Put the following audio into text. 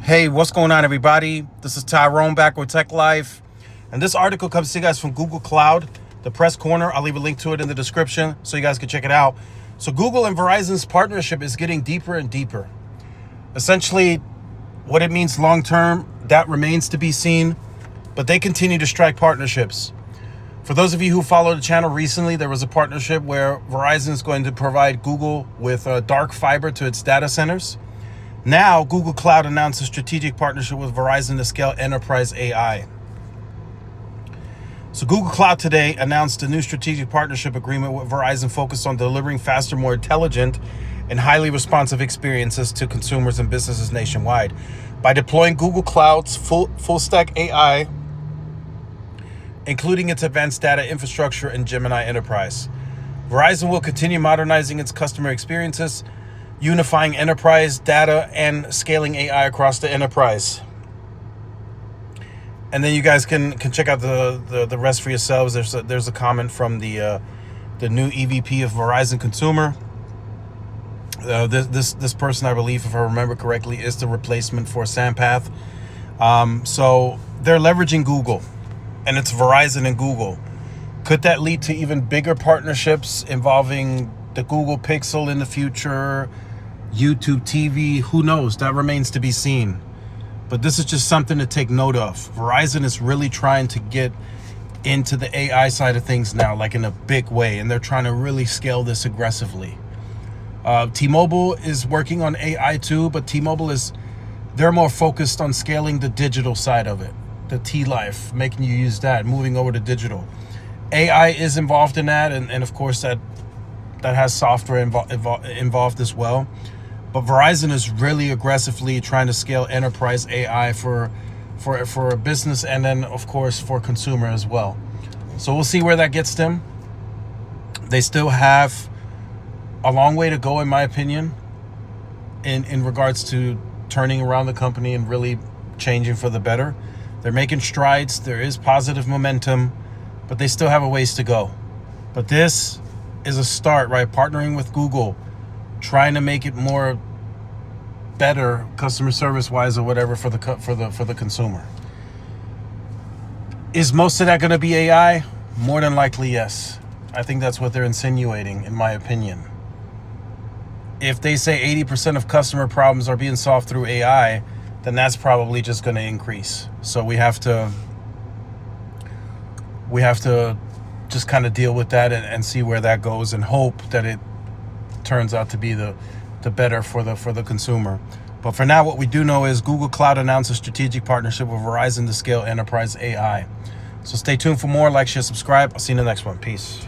Hey, what's going on, everybody? This is Tyrone back with Tech Life. And this article comes to you guys from Google Cloud, the press corner. I'll leave a link to it in the description so you guys can check it out. So Google and Verizon's partnership is getting deeper and deeper. Essentially, what it means long-term, that remains to be seen, but they continue to strike partnerships. For those of you who followed the channel recently, there was a partnership where Verizon is going to provide Google with dark fiber to its data centers. Now, Google Cloud announced a strategic partnership with Verizon to scale enterprise AI. So Google Cloud today announced a new strategic partnership agreement with Verizon focused on delivering faster, more intelligent, and highly responsive experiences to consumers and businesses nationwide. By deploying Google Cloud's full stack AI, including its advanced data infrastructure and Gemini Enterprise, Verizon will continue modernizing its customer experiences, unifying enterprise data and scaling AI across the enterprise. And then you guys can check out the rest for yourselves. There's a comment from the new EVP of Verizon Consumer. This person, I believe, if I remember correctly, is the replacement for Sampath. So they're leveraging Google, and it's Verizon and Google. Could that lead to even bigger partnerships involving the Google Pixel in the future, YouTube TV? Who knows? That remains to be seen. But this is just something to take note of. Verizon is really trying to get into the AI side of things now, like in a big way, and they're trying to really scale this aggressively. T-Mobile is working on AI too, but T-Mobile they're more focused on scaling the digital side of it, the T-Life, making you use that, moving over to digital. AI is involved in that, and of course that has software involved as well. But Verizon is really aggressively trying to scale enterprise AI for a business, and then of course for consumer as well. So we'll see where that gets them. They still have a long way to go, in my opinion, in regards to turning around the company and really changing for the better. They're making strides. There is positive momentum, but they still have a ways to go. But this is a start, right? Partnering with Google, trying to make it more better customer service wise or whatever for the consumer. Is most of that going to be AI? More than likely, yes. I think that's what they're insinuating, in my opinion. If they say 80% of customer problems are being solved through AI, then that's probably just going to increase. So we have to just kind of deal with that and see where that goes, and hope that it turns out to be the better for the consumer. But for now, what we do know is Google Cloud announced a strategic partnership with Verizon to scale enterprise AI. So stay tuned for more. Like, share, subscribe. I'll see you in the next one. Peace.